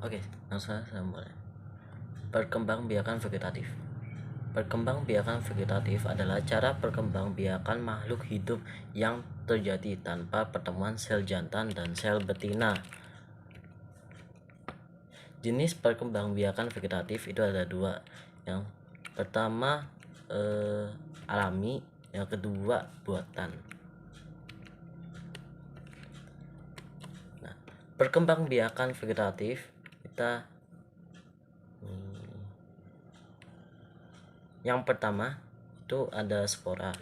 Oke, langsung saya mulai. Perkembangbiakan vegetatif. Perkembangbiakan vegetatif adalah cara perkembangbiakan makhluk hidup yang terjadi tanpa pertemuan sel jantan dan sel betina. Jenis perkembangbiakan vegetatif itu ada dua. Yang pertama alami, yang kedua buatan. Nah, perkembangbiakan vegetatif kita yang pertama itu ada spora,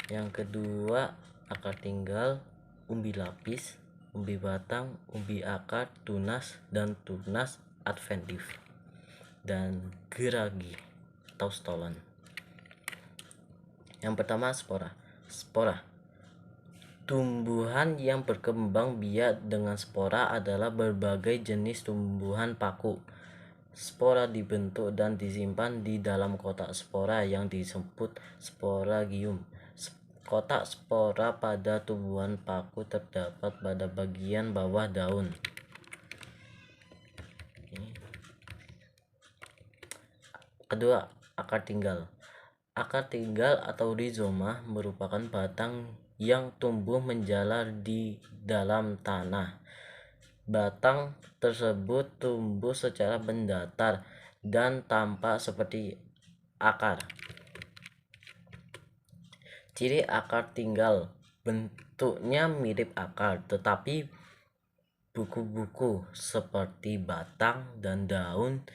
yang kedua akar tinggal, umbi lapis, umbi batang, umbi akar, tunas, dan tunas adventif, dan geragi atau stolon. Yang pertama spora. Spora, tumbuhan yang berkembang biak dengan spora adalah berbagai jenis tumbuhan paku. Spora dibentuk dan disimpan di dalam kotak spora yang disebut sporagium. Kotak spora pada tumbuhan paku terdapat pada bagian bawah daun. Kedua, akar tinggal. Akar tinggal atau rizoma merupakan batang yang tumbuh menjalar di dalam tanah. Batang tersebut tumbuh secara mendatar dan tampak seperti akar. Ciri akar tinggal, bentuknya mirip akar, tetapi buku-buku seperti batang dan daun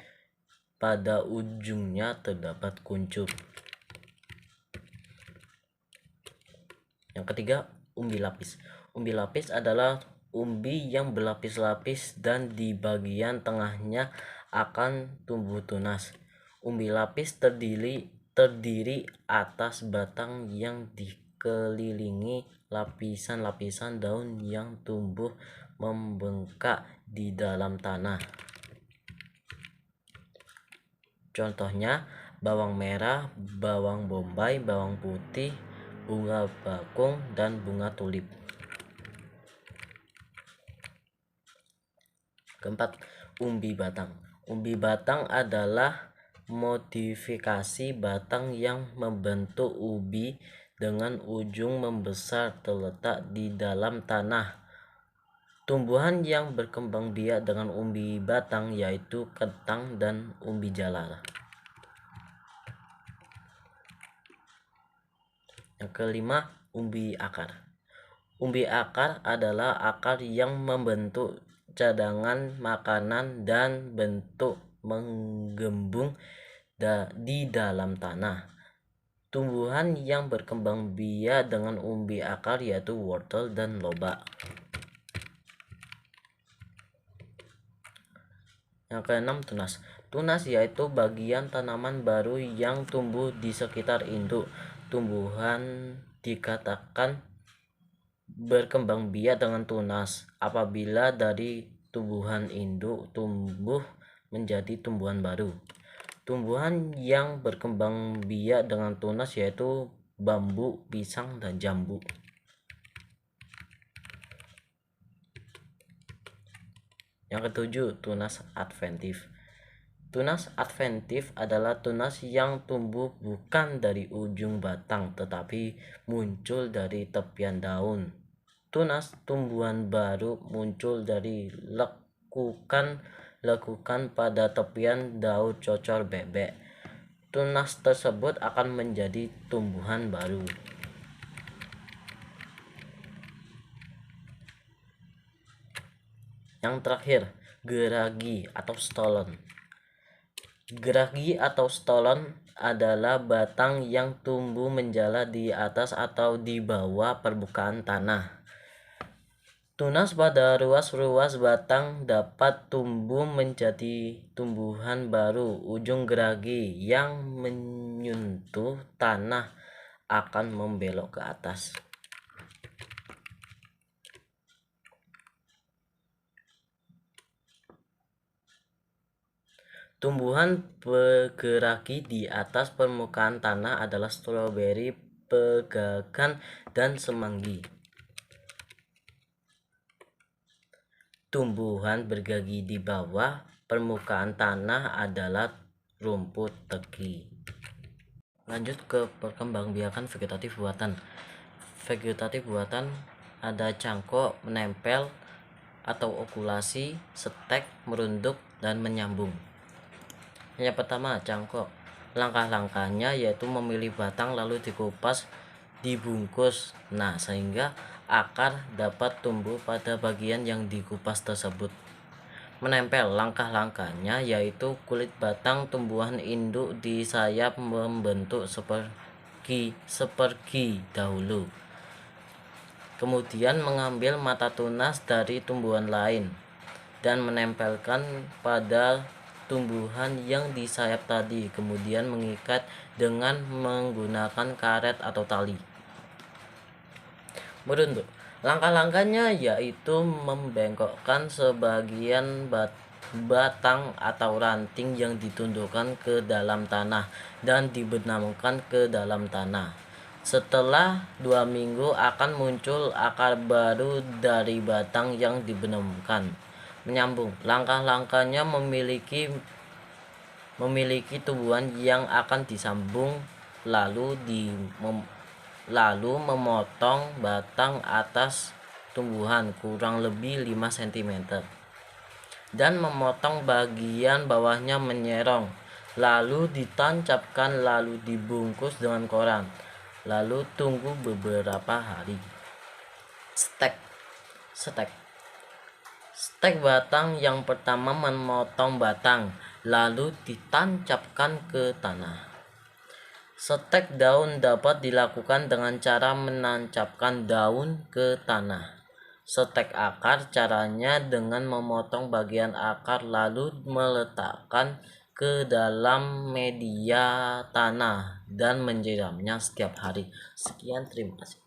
pada ujungnya terdapat kuncup. Yang ketiga, umbi lapis. Umbi lapis adalah umbi yang berlapis-lapis dan di bagian tengahnya akan tumbuh tunas. Umbi lapis terdiri atas batang yang dikelilingi lapisan-lapisan daun yang tumbuh membengkak di dalam tanah. Contohnya bawang merah, bawang bombay, bawang putih, bunga bakung, dan bunga tulip. Keempat, umbi batang. Umbi batang adalah modifikasi batang yang membentuk ubi dengan ujung membesar terletak di dalam tanah. Tumbuhan yang berkembang biak dengan umbi batang yaitu kentang dan umbi jalar. Yang kelima, umbi akar. Umbi akar adalah akar yang membentuk cadangan makanan dan bentuk menggembung di dalam tanah. Tumbuhan yang berkembang biak dengan umbi akar yaitu wortel dan lobak. Yang keenam, tunas. Tunas yaitu bagian tanaman baru yang tumbuh di sekitar induk. Tumbuhan dikatakan berkembang biak dengan tunas apabila dari tumbuhan induk tumbuh menjadi tumbuhan baru. Tumbuhan yang berkembang biak dengan tunas yaitu bambu, pisang, dan jambu. Yang ketujuh, tunas adventif. Tunas adventif adalah tunas yang tumbuh bukan dari ujung batang tetapi muncul dari tepian daun. Tunas tumbuhan baru muncul dari lekukan pada tepian daun cocor bebek. Tunas tersebut akan menjadi tumbuhan baru. Yang terakhir, geragi atau stolon. Geragi atau stolon adalah batang yang tumbuh menjalar di atas atau di bawah permukaan tanah. Tunas pada ruas-ruas batang dapat tumbuh menjadi tumbuhan baru. Ujung geragi yang menyentuh tanah akan membelok ke atas. Tumbuhan bergeragi di atas permukaan tanah adalah stroberi, pegagan, dan semanggi. tumbuhan bergigi di bawah permukaan tanah adalah rumput tegi. Lanjut ke perkembangbiakan vegetatif buatan. Vegetatif buatan ada cangkok, menempel atau okulasi, stek, merunduk, dan menyambung. Yang pertama, cangkok. Langkah-langkahnya yaitu memilih batang lalu dikupas, dibungkus, sehingga akar dapat tumbuh pada bagian yang dikupas tersebut. Menempel, langkah-langkahnya yaitu kulit batang tumbuhan induk di sayap membentuk sepergi dahulu. Kemudian mengambil mata tunas dari tumbuhan lain dan menempelkan pada tumbuhan yang di sayap tadi, kemudian mengikat dengan menggunakan karet atau tali. Merunduk, langkah-langkahnya yaitu membengkokkan sebagian batang atau ranting yang ditundukkan ke dalam tanah dan dibenamkan ke dalam tanah. Setelah 2 minggu akan muncul akar baru dari batang yang dibenamkan. Menyambung, langkah-langkahnya memiliki tumbuhan yang akan disambung, lalu memotong batang atas tumbuhan kurang lebih 5 cm dan memotong bagian bawahnya menyerong, lalu ditancapkan, lalu dibungkus dengan koran, lalu tunggu beberapa hari. Stek batang yang pertama memotong batang, lalu ditancapkan ke tanah. Stek daun dapat dilakukan dengan cara menancapkan daun ke tanah. Stek akar, caranya dengan memotong bagian akar lalu meletakkan ke dalam media tanah dan menyiramnya setiap hari. Sekian, terima kasih.